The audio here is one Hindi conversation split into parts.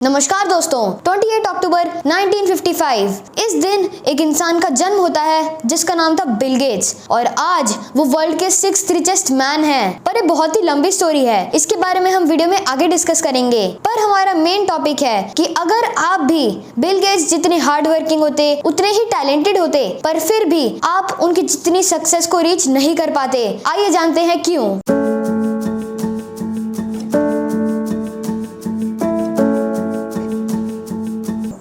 नमस्कार दोस्तों, 28 अक्टूबर 1955 इस दिन एक इंसान का जन्म होता है जिसका नाम था बिल गेट्स और आज वो वर्ल्ड के 6th रिचेस्ट मैन हैं। पर ये बहुत ही लंबी स्टोरी है, इसके बारे में हम वीडियो में आगे डिस्कस करेंगे। पर हमारा मेन टॉपिक है कि अगर आप भी बिल गेट्स जितने हार्ड वर्किंग होते, उतने ही टैलेंटेड होते, पर फिर भी आप उनकी जितनी सक्सेस को रीच नहीं कर पाते। आइए जानते हैं क्यों।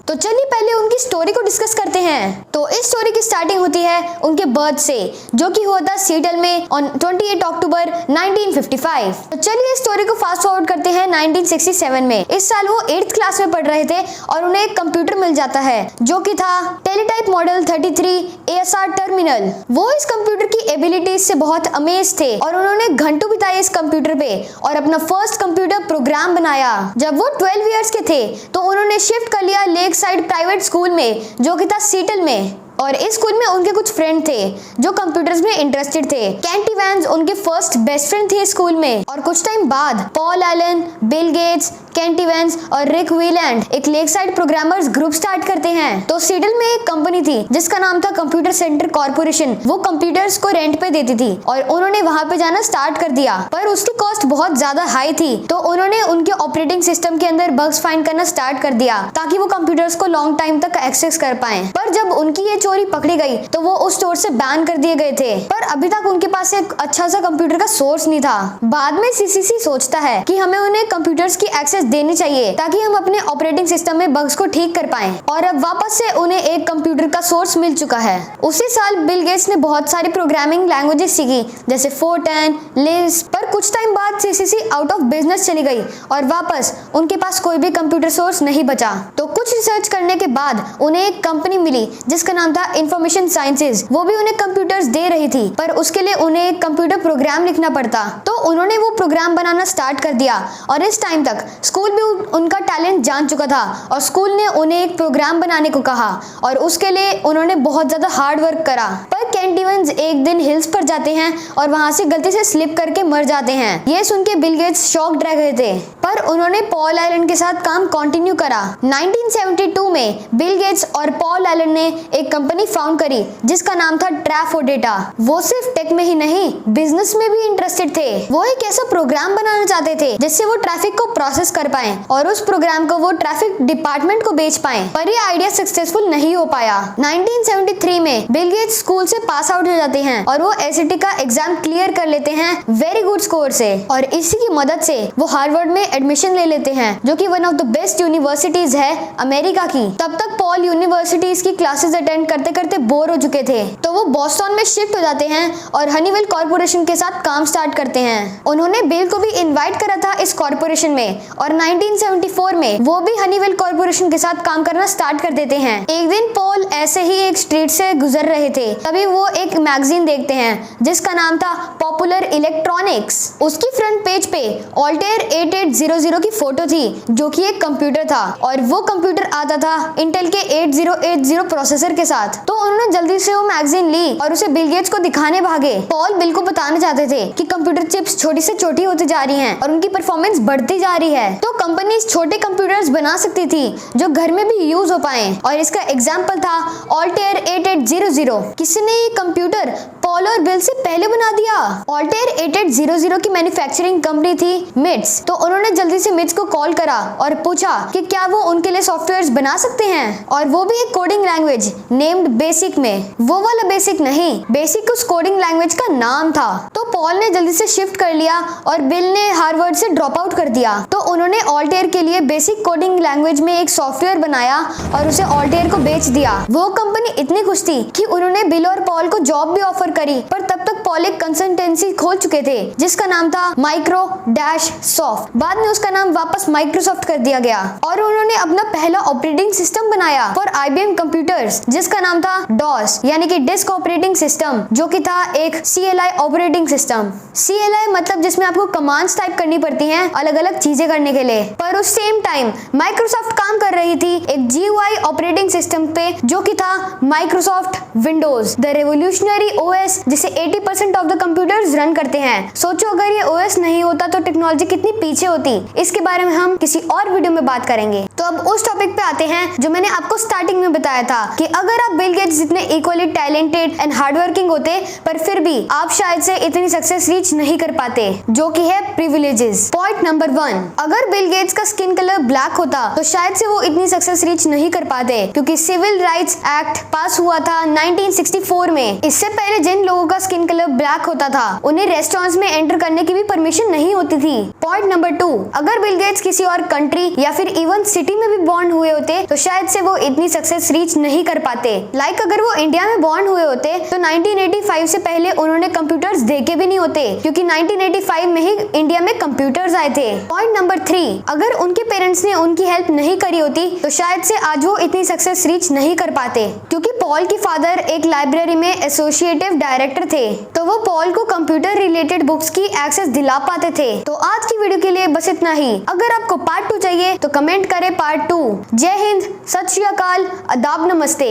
तो चलिए पहले उनकी स्टोरी को डिस्कस करते हैं। तो इस स्टोरी की स्टार्टिंग होती है उनके बर्थ से, जो कि हुआ था सीटल में ऑन 28 अक्टूबर 1955। तो चलिए इस स्टोरी को फास्ट फॉरवर्ड करते हैं 1967 में। इस साल वो 8th क्लास में पढ़ रहे थे और उन्हें एक कंप्यूटर मिल जाता है जो कि था टेलीटाइप मॉडल 33 ASR टर्मिनल। वो इस कंप्यूटर की एबिलिटीज से बहुत अमेज थे और उन्होंने घंटों बिताए इस कंप्यूटर पे और अपना फर्स्ट कंप्यूटर प्रोग्राम बनाया। जब वो 12 इयर्स के थे तो उन्होंने शिफ्ट कर लिया लेक साइड प्राइवेट स्कूल में, जो कि था सीटल में। और इस स्कूल में उनके कुछ फ्रेंड थे जो कंप्यूटर्स में इंटरेस्टेड थे। कैंटी वैंस उनके फर्स्ट बेस्ट फ्रेंड थे स्कूल में। और कुछ टाइम बाद Paul Allen, Bill Gates, Kent Evans और रिक व्हीलैंड एक lakeside programmers group start करते हैं। तो सीटल में एक कंपनी थी जिसका नाम था कंप्यूटर सेंटर कॉर्पोरेशन। वो कंप्यूटर्स को रेंट पे देती थी और उन्होंने वहां पे जाना स्टार्ट कर दिया, पर उसकी कॉस्ट बहुत ज्यादा हाई थी। तो उन्होंने उनके ऑपरेटिंग सिस्टम के अंदर बग्स फाइंड करना स्टार्ट कर दिया ताकि वो कंप्यूटर्स को लॉन्ग टाइम तक एक्सेस कर पाए। पर जब उनकी ये चोरी पकड़ी गई तो वो उस स्टोर से बैन कर दिए गए थे। पर अभी तक उनके पास एक अच्छा सा कंप्यूटर का सोर्स नहीं था। बाद में सीसीसी सोचता है कि हमें उन्हें कंप्यूटर्स की एक्सेस देनी चाहिए ताकि हम अपने ऑपरेटिंग सिस्टम में बग्स को ठीक कर पाएं। और अब वापस से उन्हें एक कंप्यूटर का सोर्स मिल चुका है। उसी साल बिल गेट्स ने बहुत सारी प्रोग्रामिंग लैंग्वेजेस सीखी जैसे फोर्टन, लिस्प। पर कुछ टाइम बाद सीसीसी आउट ऑफ बिजनेस चली गई और वापस उनके पास कोई भी कंप्यूटर सोर्स नहीं बचा। तो कुछ रिसर्च करने के बाद उन्हें एक कंपनी मिली जिसका नाम था इंफॉर्मेशन साइंसेज। वो भी उन्हें कंप्यूटर्स दे रही थी, पर उसके लिए उन्हें एक कंप्यूटर प्रोग्राम लिखना पड़ता। तो उन्होंने वो प्रोग्राम बनाना स्टार्ट कर दिया और इस टाइम तक स्कूल भी उनका टैलेंट जान चुका था और स्कूल ने उन्हें एक प्रोग्राम बनाने को कहा और उसके लिए उन्होंने बहुत ज्यादा हार्ड वर्क करा। पर कैंटी वैंस एक दिन हिल्स पर जाते हैं और वहां से गलती से स्लिप करके मर जाते हैं। ये सुन के बिल गेट्स शॉक्ड रह गए थे, पर उन्होंने पॉल एलन के साथ काम कंटिन्यू करा। 1972 में बिल गेट्स और पॉल एलन ने एक कंपनी फाउंड करी जिसका नाम था ट्रैफोडेटा। वो सिर्फ टेक में ही नहीं, बिजनेस में भी इंटरेस्टेड थे। वो एक ऐसा प्रोग्राम बनाना चाहते थे जिससे वो ट्रैफिक को प्रोसेस कर पाए और उस प्रोग्राम को वो ट्रैफिक डिपार्टमेंट को बेच पाए। पर ये आइडिया सक्सेसफुल नहीं हो पाया। 1973 में बिल गेट्स स्कूल से पास आउट हो जाते हैं और वो एसएटी का एग्जाम क्लियर कर लेते हैं वेरी गुड स्कोर से और इसी की मदद से वो हार्वर्ड में एडमिशन ले लेते हैं, जो कि one of the best universities है अमेरिका की। तब तक पॉल यूनिवर्सिटीज की क्लासेस अटेंड करते करते बोर हो चुके थे, तो वो बॉस्टन में शिफ्ट हो जाते हैं और हनीवेल कॉर्पोरेशन के साथ काम स्टार्ट करते हैं। उन्होंने बिल को भी इनवाइट करा था इस कॉर्पोरेशन में और 1974 में वो भी हनीवेल कॉर्पोरेशन के साथ काम करना स्टार्ट कर देते हैं। एक दिन पॉल ऐसे ही एक स्ट्रीट से गुजर रहे थे, तभी वो एक मैगजीन देखते हैं जिसका नाम था पॉपुलर इलेक्ट्रॉनिक्स। उसकी फ्रंट पेज पे ऑल्टेयर 8800 की फोटो थी, जो कि एक कंप्यूटर था और वो कंप्यूटर आता था इंटेल के 8080 प्रोसेसर के साथ। तो उन्होंने जल्दी से वो मैगजीन ली और उसे बिल गेट्स को दिखाने भागे। पॉल बिल को बताने चाहते थे कि कंप्यूटर चिप्स छोटी से छोटी होती जा रही हैं और उनकी परफॉर्मेंस बढ़ती जा रही है। तो कंपनी छोटे कंप्यूटर्स बना सकती थी जो घर में भी यूज हो पाए और इसका एग्जांपल था ऑल्टेयर 8800। किसी ने ये कंप्यूटर पॉल और बिल से पहले बना दिया। ऑल्टेयर 8800 की मैन्युफैक्चरिंग कंपनी थी मिट्स। तो उन्होंने जल्दी से मिट्स को कॉल करा और पूछा कि क्या वो उनके लिए सॉफ्टवेयर्स बना सकते हैं, और वो भी एक कोडिंग लैंग्वेज नेम्ड बेसिक में। वो वाला बेसिक नहीं, बेसिक उस कोडिंग लैंग्वेज का नाम था। तो पॉल ने जल्दी से शिफ्ट कर लिया और बिल ने हार्वर्ड से ड्रॉप आउट कर दिया। तो उन्होंने ऑल्टेयर के लिए बेसिक कोडिंग लैंग्वेज में एक सॉफ्टवेयर बनाया और उसे ऑल्टेयर को बेच दिया। वो कंपनी इतनी खुश थी कि उन्होंने बिल और पॉल को जॉब भी ऑफर करी। पर तब तक पॉल एक कंसल्टेंसी खोल चुके थे जिसका नाम था माइक्रोसॉफ्ट। बाद में उसका नाम वापस माइक्रोसॉफ्ट कर दिया गया और उन्होंने अपना पहला ऑपरेटिंग सिस्टम बनाया फॉर IBM कंप्यूटर्स जिसका नाम था डॉस, यानी कि डिस्क ऑपरेटिंग सिस्टम, जो कि था एक CLI ऑपरेटिंग सिस्टम। CLI मतलब जिसमें आपको कमांड्स टाइप करनी पड़ती हैं अलग अलग चीजें करने के लिए। पर उस सेम टाइम माइक्रोसॉफ्ट काम कर रही थी एक GUI ऑपरेटिंग सिस्टम पे, जो कि था Microsoft Windows, the revolutionary OS जिसे 80% 90% ऑफ द कंप्यूटर्स रन करते हैं। सोचो अगर ये ओएस नहीं होता तो टेक्नोलॉजी कितनी पीछे होती। इसके बारे में हम किसी और वीडियो में बात करेंगे। तो अब उस टॉपिक पे आते हैं जो मैंने आपको स्टार्टिंग में बताया था कि अगर आप बिल गेट्स जितने इक्वली टैलेंटेड एंड हार्डवर्किंग होते पर फिर भी आप शायद से इतनी सक्सेस रीच नहीं कर पाते, जो कि है प्रिविलेजेस। पॉइंट नंबर 1, अगर बिल गेट्स का स्किन कलर ब्लैक होता तो शायद से वो इतनी सक्सेस रीच नहीं कर पाते, क्योंकि सिविल राइट्स एक्ट पास हुआ था 1964 में। इससे पहले जिन लोगों का स्किन कलर ब्लैक होता था उन्हें रेस्टोरेंट्स में एंटर करने की भी परमिशन नहीं होती थी। पॉइंट नंबर 2, अगर बिल गेट्स किसी और कंट्री या फिर इवन सिटी में भी बॉर्न हुए होते तो शायद से वो इतनी सक्सेस रीच नहीं कर पाते। लाइक अगर वो इंडिया में बॉर्न हुए होते तो 1985 से पहले उन्होंने कंप्यूटर्स देखे भी नहीं होते, क्योंकि 1985 में ही इंडिया में कंप्यूटर्स आए थे। पॉइंट नंबर 3, अगर उनके पेरेंट्स ने उनकी हेल्प नहीं करी होती तो शायद से आज वो इतनी सक्सेस रीच नहीं कर पाते, क्योंकि पॉल की फादर एक लाइब्रेरी में एसोसिएटिव डायरेक्टर थे, तो वो पॉल को कंप्यूटर रिलेटेड बुक्स की एक्सेस दिला पाते थे। तो आज की वीडियो के लिए बस इतना ही। अगर आपको पार्ट 2 चाहिए तो कमेंट करें पार्ट 2। जय हिंद, सत श्री अकाल, आदाब, नमस्ते।